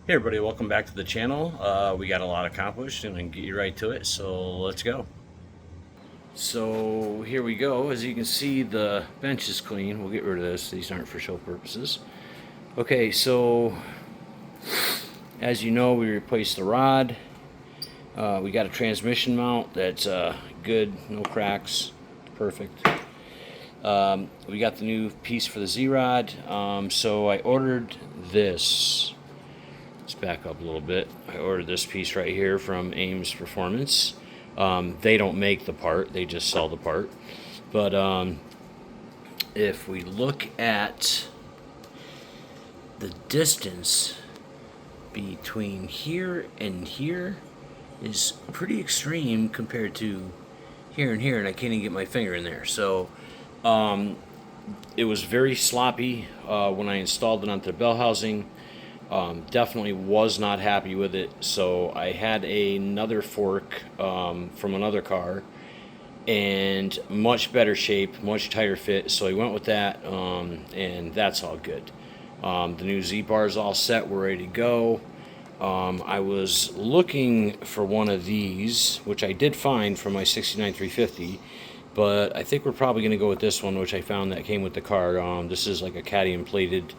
Hey everybody, welcome back to the channel. We got a lot accomplished and I can get you right to it, so let's go. So here we go. As you can see, the bench is clean. We'll get rid of this. These aren't for show purposes. Okay, so as you know, we replaced the rod. We got a transmission mount that's good, no cracks, perfect. We got the new piece for the Z-Rod. So I ordered this. Let's back up a little bit. I ordered this piece right here from Ames Performance. They don't make the part, they just sell the part. But if we look at the distance between here and here is pretty extreme compared to here and here, and I can't even get my finger in there. So it was very sloppy when I installed it onto the bell housing. Definitely was not happy with it, so I had another fork from another car, and much better shape, much tighter fit, so I went with that, and that's all good. The new Z-bar is all set, we're ready to go. I was looking for one of these, which I did find for my 69 350, but I think we're probably going to go with this one, which I found that came with the car. This is like a cadmium plated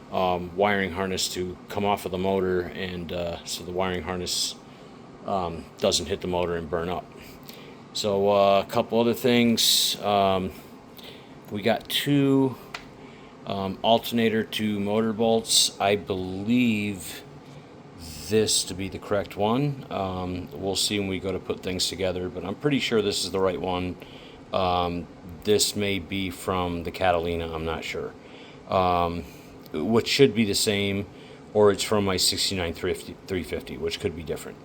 wiring harness to come off of the motor, and so the wiring harness doesn't hit the motor and burn up. So a couple other things. We got two alternator to motor bolts. I believe this to be the correct one. We'll see when we go to put things together, but I'm pretty sure this is the right one. This may be from the Catalina, I'm not sure. Which should be the same, or it's from my 69 350, which could be different.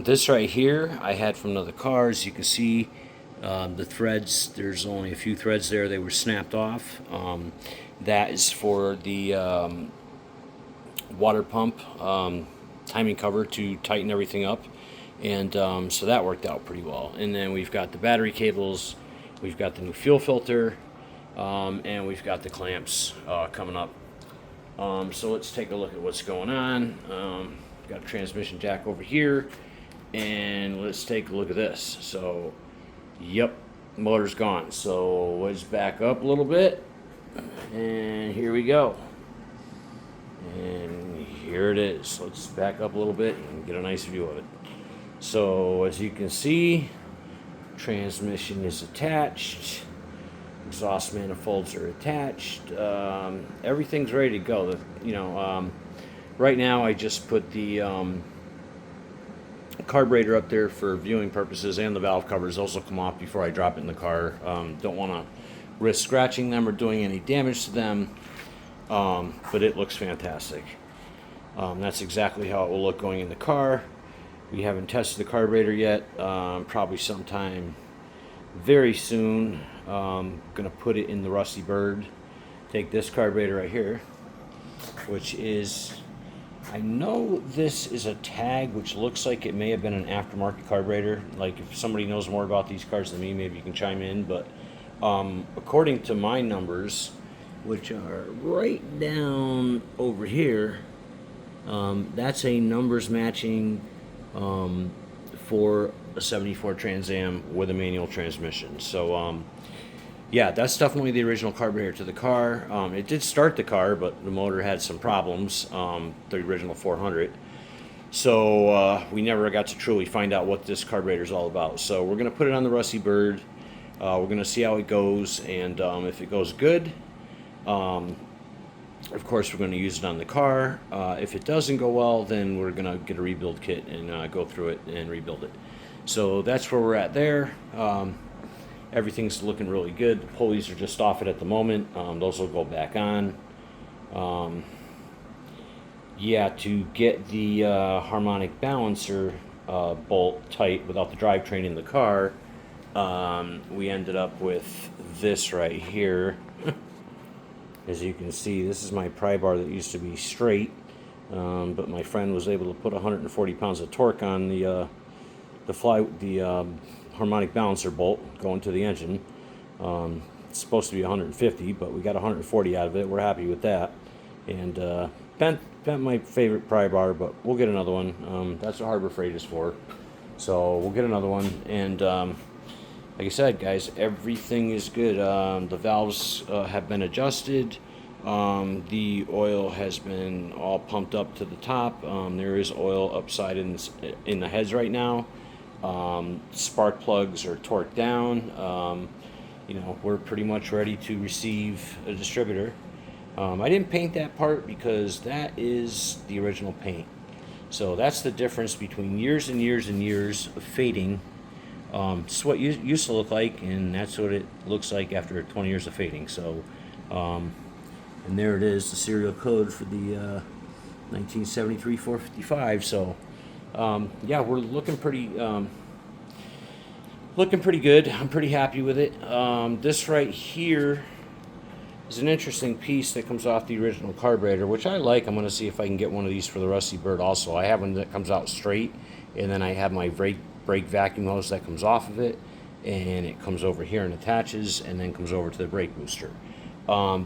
This right here I had from another car. As you can see, the threads, there's only a few threads there, they were snapped off. That is for the water pump timing cover to tighten everything up, and so that worked out pretty well. And then we've got the battery cables, we've got the new fuel filter, and we've got the clamps coming up. So let's take a look at what's going on. Got a transmission jack over here, and let's take a look at this. So, yep, motor's gone. So let's back up a little bit, and here we go. And here it is. Let's back up a little bit and get a nice view of it. So as you can see, transmission is attached. Exhaust manifolds are attached. Everything's ready to go. Right now I just put the carburetor up there for viewing purposes, and the valve covers. Those will come off before I drop it in the car. Don't want to risk scratching them or doing any damage to them, but it looks fantastic. That's exactly how it will look going in the car. We haven't tested the carburetor yet. Probably sometime very soon. Gonna put it in the Rusty Bird. Take this carburetor right here, which is, I know this is a tag which looks like it may have been an aftermarket carburetor. Like, if somebody knows more about these cars than me, maybe you can chime in. But according to my numbers, which are right down over here, that's a numbers matching for a 74 Trans Am with a manual transmission. So yeah, that's definitely the original carburetor to the car. It did start the car, but the motor had some problems, the original 400. So we never got to truly find out what this carburetor is all about. So we're going to put it on the Rusty Bird. We're going to see how it goes, and if it goes good, of course we're going to use it on the car. If it doesn't go well, then we're going to get a rebuild kit and go through it and rebuild it. So that's where we're at there. Everything's looking really good. The pulleys are just off it at the moment. Those will go back on. Yeah, to get the harmonic balancer bolt tight without the drivetrain in the car, we ended up with this right here. As you can see, this is my pry bar that used to be straight, but my friend was able to put 140 pounds of torque on the harmonic balancer bolt going to the engine. It's supposed to be 150, but we got 140 out of it. We're happy with that. And bent not my favorite pry bar, but we'll get another one. That's what Harbor Freight is for. So we'll get another one. And like I said, guys, everything is good. The valves have been adjusted. The oil has been all pumped up to the top. There is oil upside in the heads right now. Spark plugs are torqued down. You know, we're pretty much ready to receive a distributor. I didn't paint that part because that is the original paint. So that's the difference between years and years and years of fading. It's what it used to look like, and that's what it looks like after 20 years of fading. So, and there it is, the serial code for the 1973 455. So, yeah, we're looking pretty good. I'm pretty happy with it. This right here is an interesting piece that comes off the original carburetor, which I like. I'm going to see if I can get one of these for the Rusty Bird also. I have one that comes out straight, and then I have my brake vacuum hose that comes off of it, and it comes over here and attaches, and then comes over to the brake booster.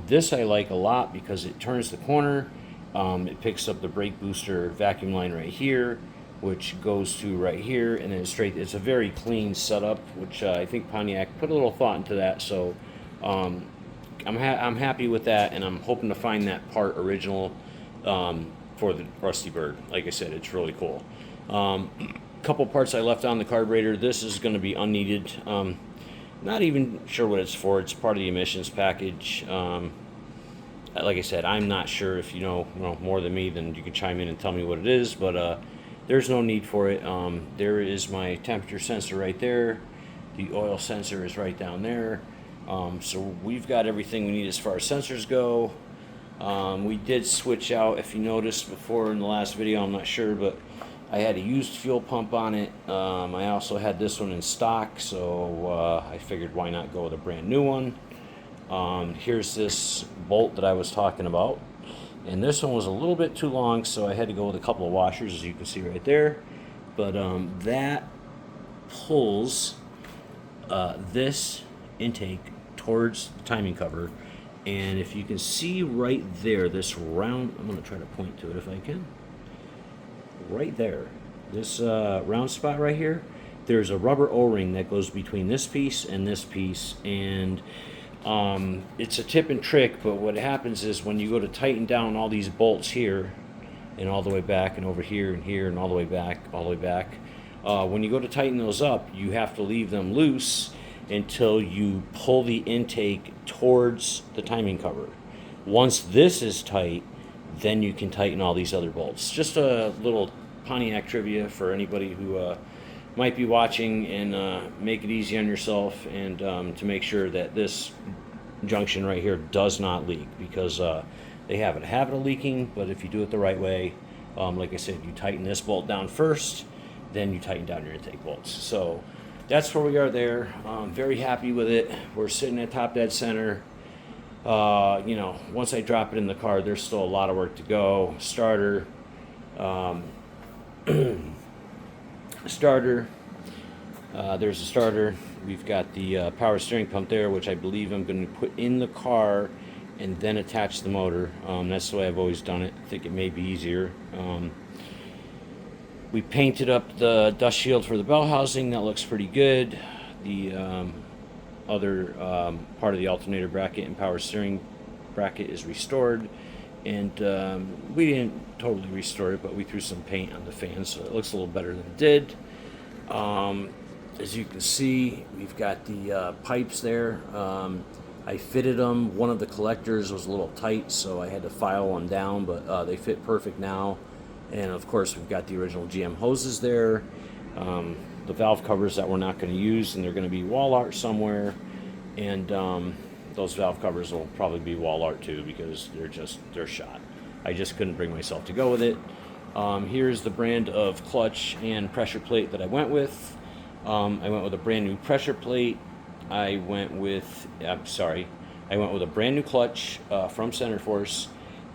This I like a lot because it turns the corner. It picks up the brake booster vacuum line right here, which goes to right here, and then it's straight. It's a very clean setup, which I think Pontiac put a little thought into that. So I'm happy with that, and I'm hoping to find that part original for the Rusty Bird. Like I said, it's really cool. Couple parts I left on the carburetor. This is going to be unneeded. Not even sure what it's for. It's part of the emissions package. Like I said, I'm not sure. If you know more than me, then you can chime in and tell me what it is, but there's no need for it. There is my temperature sensor right there. The oil sensor is right down there. So we've got everything we need as far as sensors go. We did switch out, if you noticed before in the last video, I'm not sure, but I had a used fuel pump on it. I also had this one in stock, so I figured why not go with a brand new one. Here's this bolt that I was talking about, and this one was a little bit too long, so I had to go with a couple of washers, as you can see right there. But that pulls this intake towards the timing cover, and if you can see right there, this round, I'm going to try to point to it if I can. Right there, this round spot right here, there's a rubber O-ring that goes between this piece and this piece, and it's a tip and trick, but what happens is when you go to tighten down all these bolts here and all the way back and over here and here and all the way back, when you go to tighten those up, you have to leave them loose until you pull the intake towards the timing cover. Once this is tight, then you can tighten all these other bolts. Just a little Pontiac trivia for anybody who might be watching, and make it easy on yourself, and to make sure that this junction right here does not leak, because they have a habit of leaking. But if you do it the right way, like I said, you tighten this bolt down first, then you tighten down your intake bolts. So that's where we are there. Very happy with it. We're sitting at top dead center. You know, once I drop it in the car, there's still a lot of work to go. Starter, there's a starter. We've got the power steering pump there, which I believe I'm going to put in the car and then attach the motor. That's the way I've always done it. I think it may be easier. We painted up the dust shield for the bell housing. That looks pretty good. The other part of the alternator bracket and power steering bracket is restored, and we didn't totally restore it, but we threw some paint on the fan, so it looks a little better than it did. As you can see, we've got the pipes there. I fitted them. One of the collectors was a little tight, so I had to file one down, but they fit perfect now. And of course, we've got the original GM hoses there. The valve covers that we're not going to use, and they're going to be wall art somewhere, and those valve covers will probably be wall art too, because they're shot. I just couldn't bring myself to go with it. Here's the brand of clutch and pressure plate that I went with. I went with a brand new pressure plate. I went with a brand new clutch from Centerforce,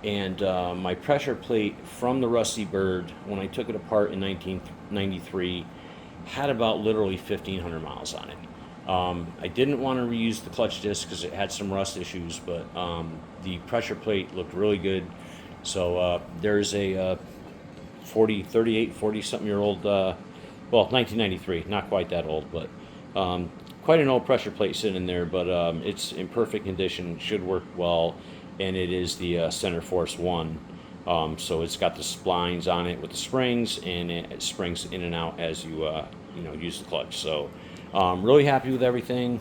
and my pressure plate from the Rusty Bird, when I took it apart in 1993, had about literally 1,500 miles on it. I didn't want to reuse the clutch disc because it had some rust issues, but the pressure plate looked really good. So there's a 40 something year old, well, 1993, not quite that old, but quite an old pressure plate sitting in there, but it's in perfect condition, should work well, and it is the Center Force 1. So it's got the splines on it with the springs, and it springs in and out as you use the clutch. So really happy with everything.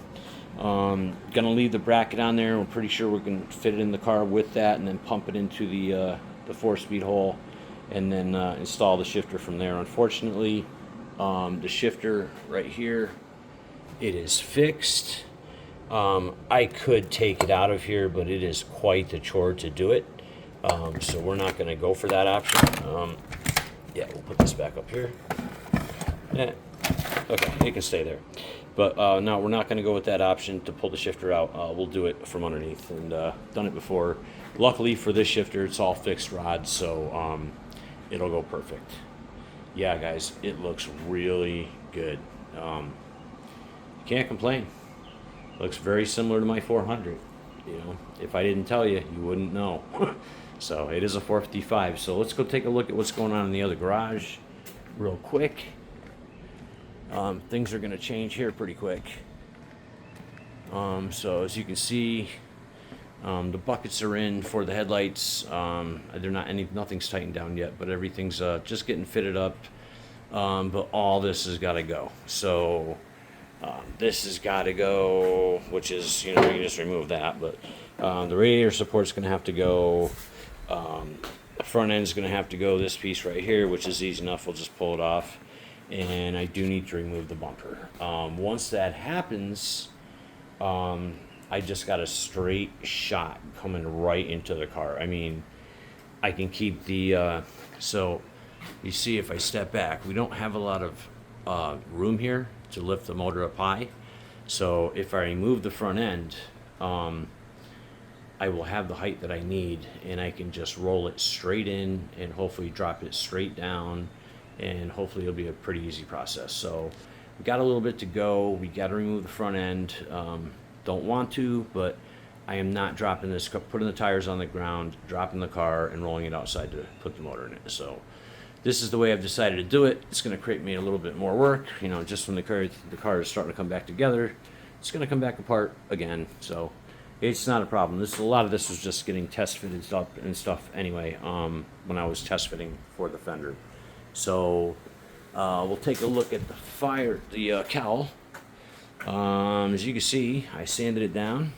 Gonna leave the bracket on there. We're pretty sure we can fit it in the car with that, and then pump it into the 4-speed hole, and then install the shifter from there. Unfortunately, the shifter right here, it is fixed. I could take it out of here, but it is quite the chore to do it. So we're not going to go for that option. Yeah, we'll put this back up here. Yeah. Okay, it can stay there. But no, we're not going to go with that option to pull the shifter out. We'll do it from underneath, and done it before. Luckily for this shifter, it's all fixed rods, so it'll go perfect. Yeah, guys, it looks really good. Can't complain. Looks very similar to my 400. If I didn't tell you, you wouldn't know. So it is a 455. So let's go take a look at what's going on in the other garage real quick. Things are going to change here pretty quick. So as you can see, the buckets are in for the headlights. They're nothing's tightened down yet, but everything's just getting fitted up. But all this has got to go. So this has got to go, which is, you can just remove that. But the radiator support's going to have to go. The front end is going to have to go. This piece right here, which is easy enough, we'll just pull it off. And I do need to remove the bumper. Once that happens, I just got a straight shot coming right into the car. I mean, I can keep the, so you see if I step back, we don't have a lot of room here to lift the motor up high. So if I remove the front end, I will have the height that I need, and I can just roll it straight in and hopefully drop it straight down, and hopefully it'll be a pretty easy process. So we got a little bit to go. We got to remove the front end. Don't want to, but I am not dropping this, putting the tires on the ground, dropping the car, and rolling it outside to put the motor in it. So this is the way I've decided to do it. It's going to create me a little bit more work. Just when the car is starting to come back together, it's going to come back apart again. So it's not a problem. A lot of this was just getting test fitted up and stuff anyway, when I was test fitting for the fender. So we'll take a look at the cowl. As you can see, I sanded it down.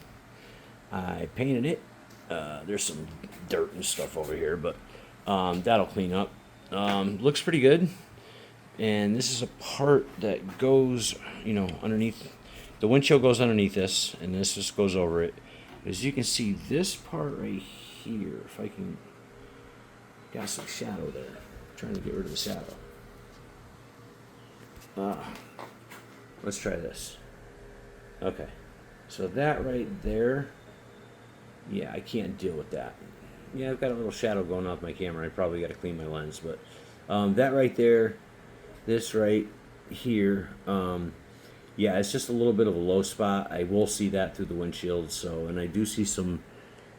I painted it. There's some dirt and stuff over here, but that'll clean up. Looks pretty good. And this is a part that goes, underneath. The windshield goes underneath this, and this just goes over it. As you can see, this part right here, if I can, got some shadow there. I'm trying to get rid of the shadow. Let's try this. Okay, so that right there, yeah, I can't deal with that. Yeah, I've got a little shadow going off my camera. I probably got to clean my lens, but that right there, this right here, yeah, it's just a little bit of a low spot. I will see that through the windshield. So, and I do see some,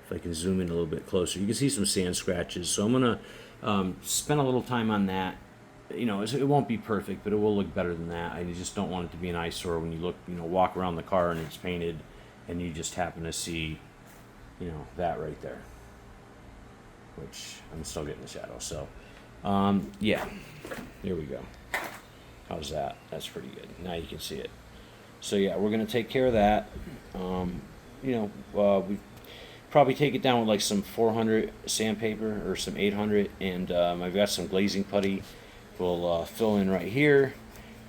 if I can zoom in a little bit closer, you can see some sand scratches. So I'm going to spend a little time on that. It won't be perfect, but it will look better than that. I just don't want it to be an eyesore when you look, walk around the car and it's painted and you just happen to see, that right there, which I'm still getting the shadow. So, yeah, here we go. How's that? That's pretty good. Now you can see it. So yeah, we're going to take care of that. We probably take it down with like some 400 sandpaper or some 800, and I've got some glazing putty. We'll fill in right here.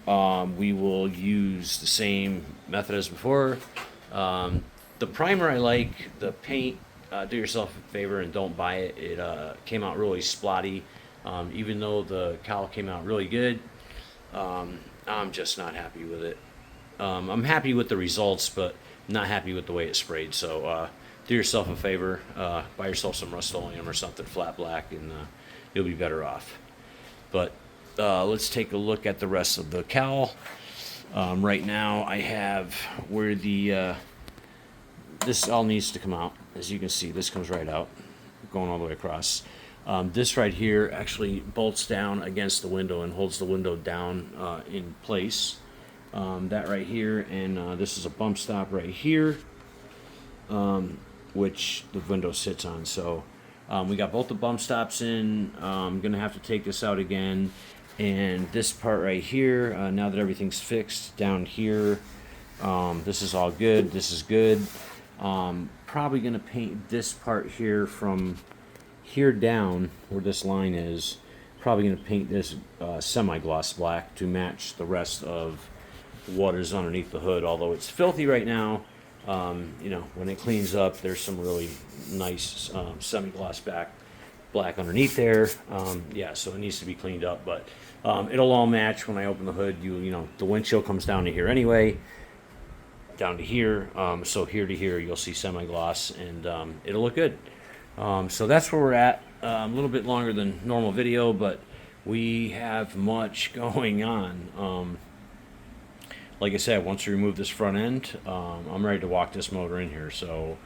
We will use the same method as before. The primer I like, the paint, do yourself a favor and don't buy it. It came out really splotty. Even though the cowl came out really good, I'm just not happy with it. I'm happy with the results, but not happy with the way it sprayed. So do yourself a favor, buy yourself some Rust-Oleum or something flat black, and you'll be better off. But let's take a look at the rest of the cowl. Right now I have where the this all needs to come out. As you can see, this comes right out, going all the way across. This right here actually bolts down against the window and holds the window down in place. That right here, and this is a bump stop right here, which the window sits on. So we got both the bump stops in. I'm gonna have to take this out again, and this part right here, now that everything's fixed down here, this is all good. This is good. Probably gonna paint this part here from here down where this line is. Probably gonna paint this semi-gloss black to match the rest of what is underneath the hood. Although it's filthy right now, you know, when it cleans up, there's some really nice semi-gloss black underneath there. Yeah, so it needs to be cleaned up, but it'll all match when I open the hood. You know, the windshield comes down to here anyway, down to here. So here to here, you'll see semi-gloss, and it'll look good. So that's where we're at. A little bit longer than normal video, but we have much going on. Like I said, once we remove this front end, I'm ready to walk this motor in here. So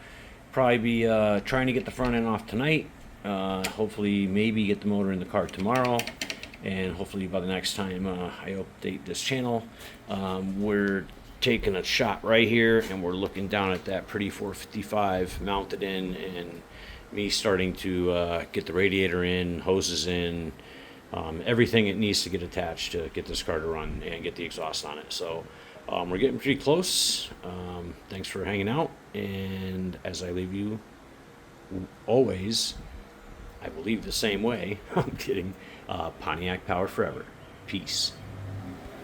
probably be trying to get the front end off tonight. Hopefully maybe get the motor in the car tomorrow, and hopefully by the next time I update this channel, we're taking a shot right here, and we're looking down at that pretty 455 mounted in, and me starting to get the radiator in, hoses in, everything it needs to get attached to get this car to run and get the exhaust on it. So we're getting pretty close. Thanks for hanging out, and as I leave you, always, I believe the same way. I'm kidding. Pontiac Power Forever. Peace.